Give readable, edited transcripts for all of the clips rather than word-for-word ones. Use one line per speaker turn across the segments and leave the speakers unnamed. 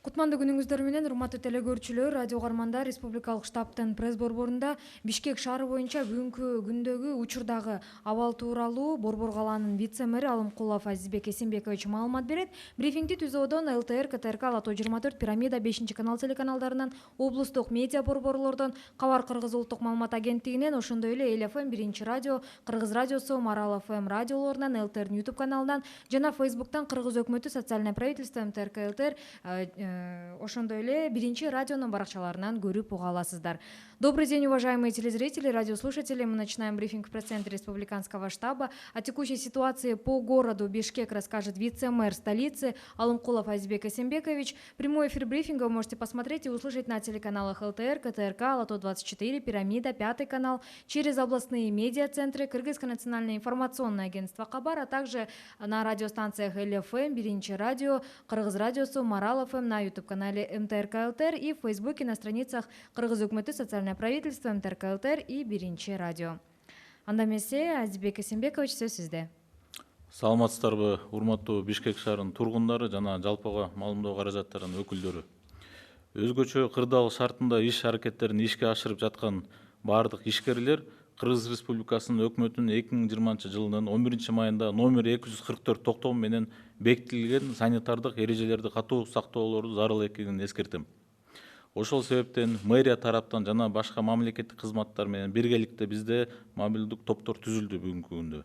Кутмандуу күнүңүздөр менен урматтуу телекөрүүчүлөр, радио угармандар, республикалык штабтын пресс борборунда Бишкек шаары боюнча бүгүнкү күндөгү учурдагы абал тууралуу Борбор калаанын вице-мэри Алымкулов Азизбек Эсенбекович маалымат берет. Брифингди ТЗОдон, ЛТР, КТРК, Лото 24, Пирамида, 5 канал телеканалдарынан, облустук медиа борборлордон, Кабар Кыргыз улуттук маалымат агенттигинен, ошондой эле Эл ФМ, Биринчи радио, Кыргыз радиосу, Марал ФМ радиолорунан, ЛТРдин YouTube каналынан жана Фейсбуктан Кыргыз өкмөтү социальное правительство МТРК ЛТР ошондой эле Биринчи радионун баракчаларынан көрүп уга аласыздар. Добрый день, уважаемые телезрители, радиослушатели. Мы начинаем брифинг в пресс-центре республиканского штаба. О текущей ситуации по городу Бишкек расскажет вице-мэр столицы Алымкулов Азизбек Эсенбекович. Прямой эфир брифинга вы можете посмотреть и услышать на телеканалах ЛТР, КТРК, Лото 24, Пирамида, 5 канал, через областные медиа-центры, Кыргызское национальное информационное агентство Кабар, а также на радиостанциях Эл ФМ, Биринчи радио, Кыргыз радиосу, Марал ФМ, на YouTube-канале МТРК ЛТР и в Фейсбуке на страницах Кыргыз өкмөтү социальное правительство, МТРК ЛТР и Биринчи радио. Анда эмесе Азизбек Эсенбекович, сөз сизде.
Саламатсыздарбы, урматтуу Бишкек шаарынын тургундары жана жалпыга маалымдоо каражаттарынын өкүлдөрү. Өзгөчө кырдаал шартында иш аракеттерин ишке ашырып жаткан баардык ишкерлер Кыргыз Республикасынын өкмөтүнүн 2020 жылынын 11 майында номер 244 токтому менен бекитилген санитардык эрежелерди катуу сактоолору зарыл экенин эскертем. Ошол себептен мэрия тараптан жана башка мамлекеттик кызматтар менен биргеликте бизде мобилдик топтор түзүлдү бүгүнкү күндө.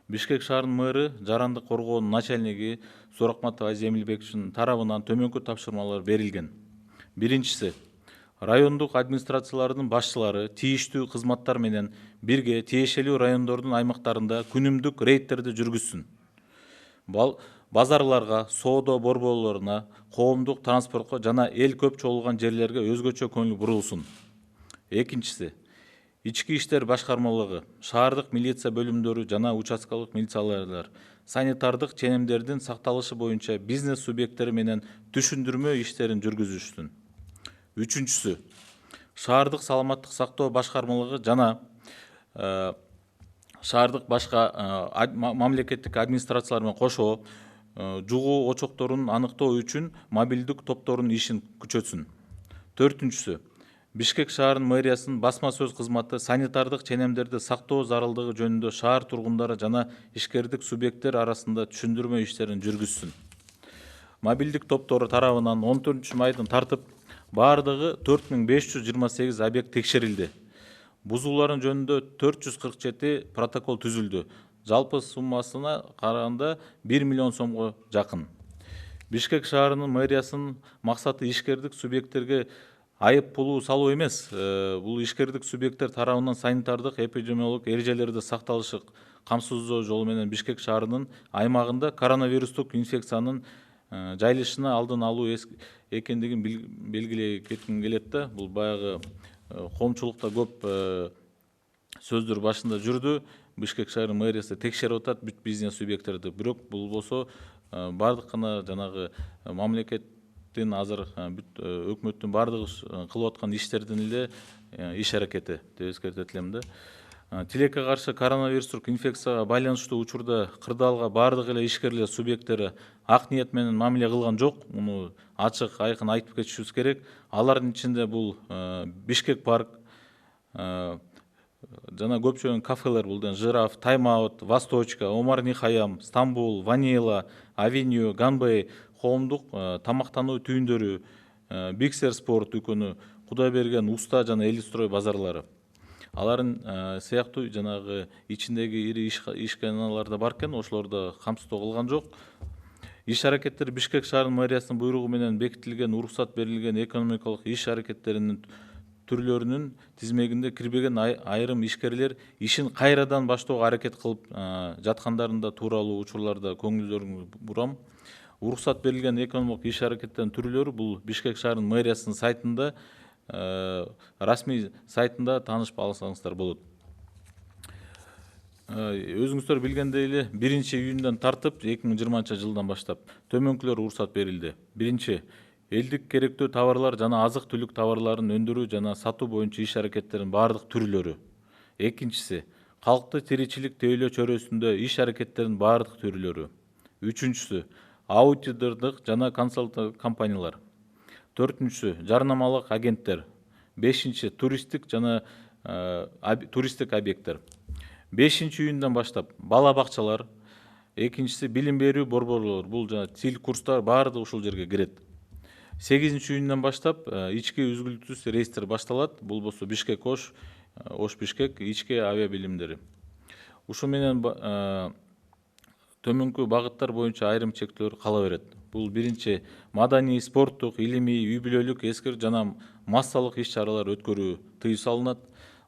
Бишкек шаарынын мэрі жарандык коргоонун начальниги Суракматов Азия Эмилбековичтин тарабынан төмөнкү тапшырмалар берилген. Биринчиси, райондук администрациялардын башчылары тийиштүү кызматтар менен бирге тиешелүү райондордун аймактарында күнүмдүк рейдтерди жүргүзсүн. Базарларга, соода борборлоруна, коомдук транспортко жана эл көп чогулган жерлерге өзгөчө көңүл бурулсун. Экинчиси, Ички иштер башкармалыгы, шаардык милиция бөлүмдөрү жана участкалык милициялар санитардык ченемдердин сакталышы боюнча бизнес субъекттери менен түшүндүрмө иштерин жүргүзүшсүн. Үчүнчүсү, шаардык саламаттык сактоо башкармалыгы жана шаардык башка мамлекеттик администрациялар менен кошо жугуу очокторун аныктоо үчүн мобилдик топторунун ишин күчөтсүн. Төртүнчүсү, Бишкек шаарынын мэриясынын басма сөз кызматы санитардык ченемдерди сактоо зарылдыгы жөнүндө шаар тургундары жана ишкердик субъекттер арасында түшүндүрмө иштерин жүргүзсүн. Мобилдик топтору тарабынан 14 майдын тартып баардыгы 4528 объект текшерилди. Бузуулардын жөнүндө 447 протокол түзүлдү. Жалпы суммасына караганда 1 миллион сомго жакын. Бишкек шаарынын мэриясынын максаты ишкердик субъекттерге айып пулу салуу эмес. Бул ишкердик субъекттер тарабынан санитардык эпидемиологик эрежелерди сакталышы камсыздоо жолу менен Бишкек шаарынын аймагында коронавирустук инфекциянын жайылышына алдын алуу экендигин белгилей кетким келет да. Бул баягы коомчулукта көп сөздөр башында жүрдү. Бишкек шаарынын мэриясы текшерип атат бүт бизнес субъекттерди. Бирок бул болсо бардык гана жанагы мамлекеттин азыр бүт өкмөттүн бардыгы кылып аткан иштердин эле иш аракети деп эскертет элем да. Тилекке каршы коронавирустук инфекцияга байланыштуу учурда кырдаалга бардык эле ишкерлер субъекттери ак ниет менен мамиле кылган жок. Муну ачык айкын айтып кетишибиз керек. Алардын ичинде бул Бишкек парк жана көпчөгөн кафелер, бул Жираф, Тайм-аут, Восточка, Омар Нихаям, Стамбул, Ванила, Авеню, Ганбей, коомдук тамактануу түйүндөрү, Биксер спорт дүкөнү, Кудайберген, Уста жана Элистрой базарлары. Алардын сыяктуу жанагы ичиндеги ири ишканалар да бар экен, ошолорду камсыздоо кылган жок. Иш аракеттер Бишкек шаарынын мэриясынын буйругу менен бекитилген, уруксат берилген экономикалык иш аракеттеринин түрлөрүнүн тизмегинде кирбеген айрым ишкерлер ишин кайрадан баштоого аракет кылып жаткандарында тууралуу учурларда көңүлдөрүңүзгө бурам. Уруксат берилген экономикалык иш аракеттеринин түрлөрү бул Бишкек шаарынын мэриясынын сайтында, расмий сайтында таанышып алсаңыздар болот. Өзүңүздөр билгендей эле 1-июндан тартып 2020 жылдан баштап төмөнкүлөр уруксат берилди. Биринчи, элдик керектүү товарлар жана азык түлүк товарларын өндүрүү жана сатуу боюнча иш аракеттеринин бардык түрлөрү. Экинчиси, калкты тиричилик тейлөө чөйрөсүндө иш аракеттеринин бардык түрлөрү. Үчүнчүсү, аудитордук жана консалтинг компаниялар. Төртүнчүсү жарнамалык агенттер. Бешинчи туристтик жана туристтик объекттер. 5-июндан баштап бала бакчалар, экинчиси билим берүү борборлору, бул жана тил курстар баардыгы ушул жерге кирет. 8-июндан баштап ички үзгүлтүсүз рейстер башталат. Бул болсо Бишкек Ош, Ош Бишкек ички авиабилимдери. Ушу менен төмөнкү багыттар боюнча айрым чектөөлөр кала берет. Бул биринчи маданий, спорттук, илимий, үй бүлөлүк, эскер жана массалык иш чаралар өткөрүү тыюу салынат.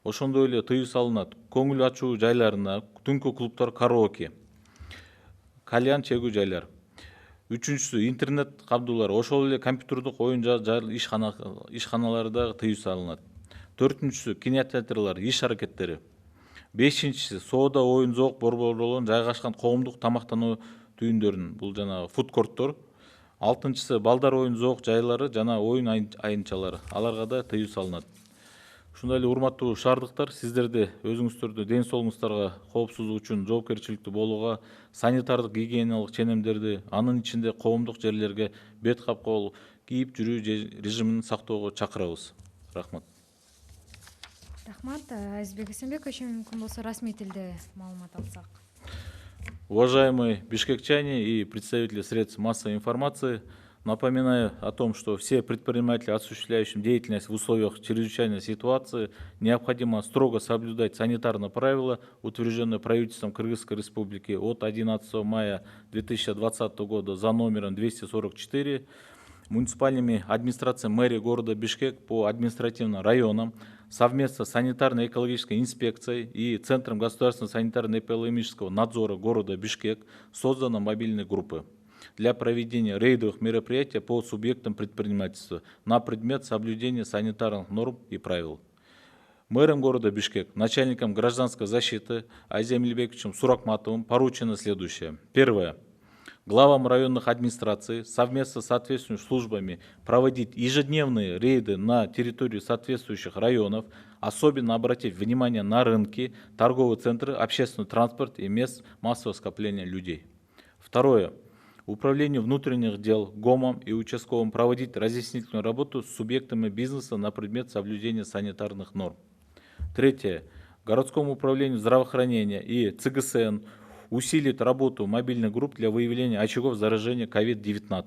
Ошондой эле тыюу салынат көңүл ачуу жайларына, түнкү клубтар, караоке, кальян чегүү жайлар. Үчүнчүсү интернет кабдуулар, ошол эле компьютердук оюн ишканалары дагы тыюу салынат. Төртүнчүсү кинотеатрлар, иш аракеттери. Бешинчиси соода, оюн зоок борборлорунун жайгашкан коомдук тамактануу түйүндөрүн, бул жана фудкорттор. Алтынчысы балдар оюн зоок жайлары жана оюн айынчалары, аларга да тыюу салынат. Ушундай эле урматтуу шаардыктар, сиздерди өзүңүздөрдү ден соолугуңуздарга коопсуздук үчүн жоопкерчиликтүү болууга, санитардык гигиеналык ченемдерди, анын ичинде коомдук жерлерге бет капкыл кийип жүрүү режимин сактоого чакырабыз. Рахмат.
Рахмат. Азизбек Эсенбекович, мүмкүн болсо расмий тилде маалымат алсак.
Уважаемые бишкекчане и представители средств массовой информации, напоминаю о том, что все предприниматели, осуществляющие деятельность в условиях чрезвычайной ситуации, необходимо строго соблюдать санитарные правила, утвержденные правительством Кыргызской Республики от 11 мая 2020 года за номером 244, муниципальными администрациями мэрии города Бишкек по административным районам совместно с санитарно-экологической инспекцией и Центром государственного санитарно-эпидемиологического надзора города Бишкек созданы мобильные группы для проведения рейдовых мероприятий по субъектам предпринимательства на предмет соблюдения санитарных норм и правил. Мэром города Бишкек, начальником гражданской защиты Азием Эльбековичем Суракматовым поручено следующее. Первое. Главам районных администраций совместно с соответствующими службами проводить ежедневные рейды на территории соответствующих районов, особенно обратить внимание на рынки, торговые центры, общественный транспорт и мест массового скопления людей. Второе. Управлению внутренних дел, ГОМом и участковым проводить разъяснительную работу с субъектами бизнеса на предмет соблюдения санитарных норм. Третье. Городскому управлению здравоохранения и ЦГСН усилит работу мобильных групп для выявления очагов заражения COVID-19.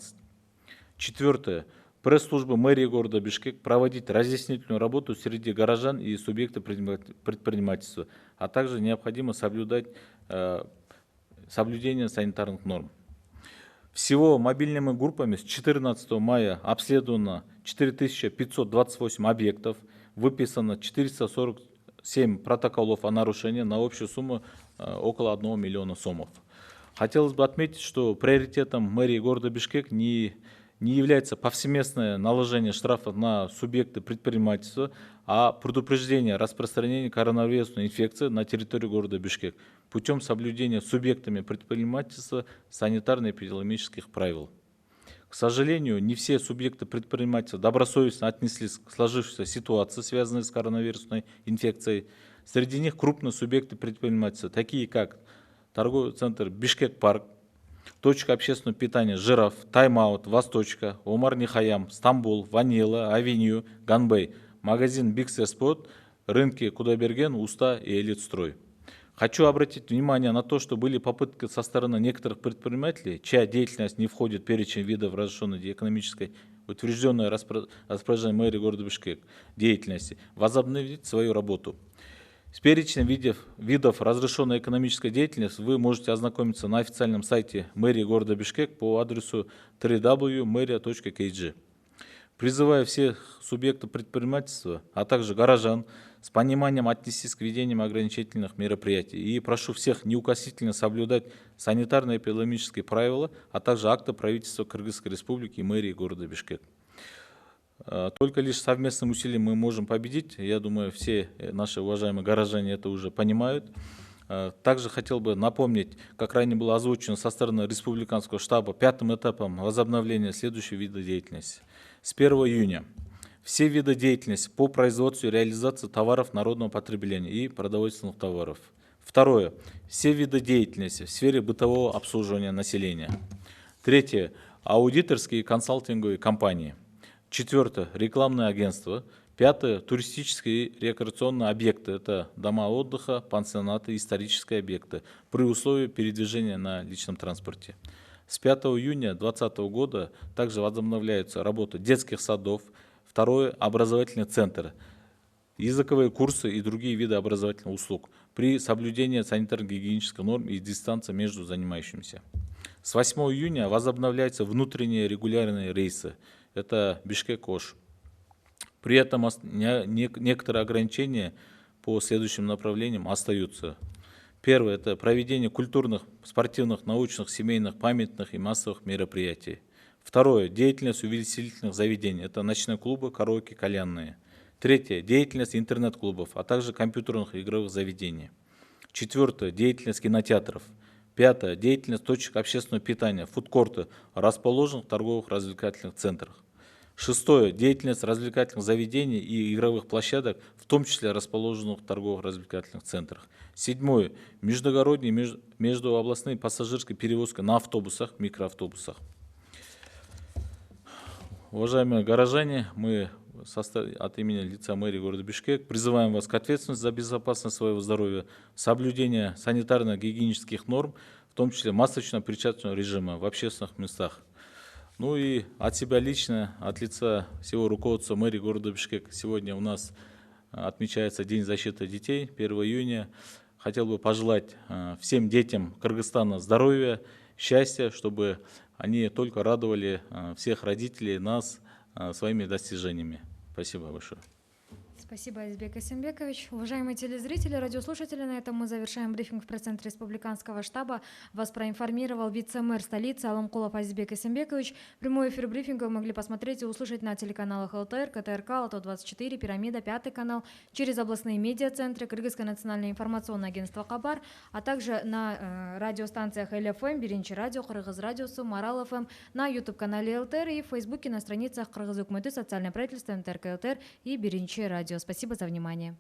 Четвертое. Пресс-служба мэрии города Бишкек проводить разъяснительную работу среди горожан и субъектов предпринимательства, а также необходимо соблюдать соблюдение санитарных норм. Всего мобильными группами с 14 мая обследовано 4528 объектов, выписано 447 протоколов о нарушении на общую сумму около 1 миллиона сомов. Хотелось бы отметить, что приоритетом мэрии города Бишкек не является повсеместное наложение штрафов на субъекты предпринимательства, а предупреждение распространения коронавирусной инфекции на территории города Бишкек путем соблюдения субъектами предпринимательства санитарно-эпидемиологических правил. К сожалению, не все субъекты предпринимательства добросовестно отнеслись к сложившейся ситуации, связанной с коронавирусной инфекцией. Среди них крупные субъекты предпринимательства, такие как торговый центр Бишкек-парк, точка общественного питания «Жираф», «Тайм-аут», «Восточка», «Омар Нихаям», «Стамбул», «Ванила», «Авеню», «Ганбей», магазин «Биксерспот», рынки «Кудайберген», «Уста» и «Элитстрой». Хочу обратить внимание на то, что были попытки со стороны некоторых предпринимателей, чья деятельность не входит в перечень видов разрешенной экономической, утвержденной распоряжением мэрии города Бишкек деятельности, возобновить свою работу. С перечнем видов разрешенной экономической деятельности вы можете ознакомиться на официальном сайте мэрии города Бишкек по адресу www.meria.kg. Призываю всех субъектов предпринимательства, а также горожан с пониманием отнестись к ведению ограничительных мероприятий. И прошу всех неукоснительно соблюдать санитарно-эпидемиологические правила, а также акты правительства Кыргызской Республики и мэрии города Бишкек. Только лишь совместным усилием мы можем победить. Я думаю, все наши уважаемые горожане это уже понимают. Также хотел бы напомнить, как ранее было озвучено со стороны республиканского штаба, пятым этапом возобновления следующего вида деятельности. С 1 июня все виды деятельности по производству и реализации товаров народного потребления и продовольственных товаров. Второе. Все виды деятельности в сфере бытового обслуживания населения. Третье. Аудиторские и консалтинговые компании. Четвертое – рекламное агентство. Пятое – туристические и рекреационные объекты. Это дома отдыха, пансионаты, исторические объекты при условии передвижения на личном транспорте. С 5 июня 2020 года также возобновляется работа детских садов. Второе – образовательный центр, языковые курсы и другие виды образовательных услуг при соблюдении санитарно-гигиенических норм и дистанции между занимающимися. С 8 июня возобновляются внутренние регулярные рейсы. Это Бишкек-Ош. При этом некоторые ограничения по следующим направлениям остаются. Первое – это проведение культурных, спортивных, научных, семейных, памятных и массовых мероприятий. Второе – деятельность увеселительных заведений. Это ночные клубы, караоке, кальянные. Третье – деятельность интернет-клубов, а также компьютерных и игровых заведений. Четвертое – деятельность кинотеатров. Пятое – деятельность точек общественного питания, фудкорты, расположенных в торговых развлекательных центрах. Шестое – деятельность развлекательных заведений и игровых площадок, в том числе расположенных в торговых развлекательных центрах. Седьмое – междугородние, междуобластные пассажирские перевозки на автобусах, микроавтобусах. Уважаемые горожане, мы от имени лица мэрии города Бишкек призываем вас к ответственности за безопасность своего здоровья, соблюдение санитарно-гигиенических норм, в том числе масочно-перчаточного режима в общественных местах. Ну и от себя лично, от лица всего руководства мэрии города Бишкек, сегодня у нас отмечается День защиты детей, 1 июня. Хотел бы пожелать всем детям Кыргызстана здоровья, счастья, чтобы они только радовали всех родителей, нас своими достижениями. Спасибо большое.
Спасибо, Азизбек Асенбекович. Уважаемые телезрители, радиослушатели, на этом мы завершаем брифинг в пресс-центре республиканского штаба. Вас проинформировал вице-мэр столицы Аламкулов Азизбек Асенбекович. Прямой эфир брифинга вы могли посмотреть и услышать на телеканалах ЛТР, КТРК, Лото-24, Пирамида, Пятый канал, через областные медиацентры, Кыргызское национальное информационное агентство Кабар, а также на радиостанциях ЛФМ, Биринчи радио, Кыргыз радиосу, Марал ФМ, на YouTube-канале ЛТР и в Фейсбуке на страницах Кыргыз Укмыты, социальное правительство, МТРК ЛТР и Биринчи радио. Спасибо за внимание.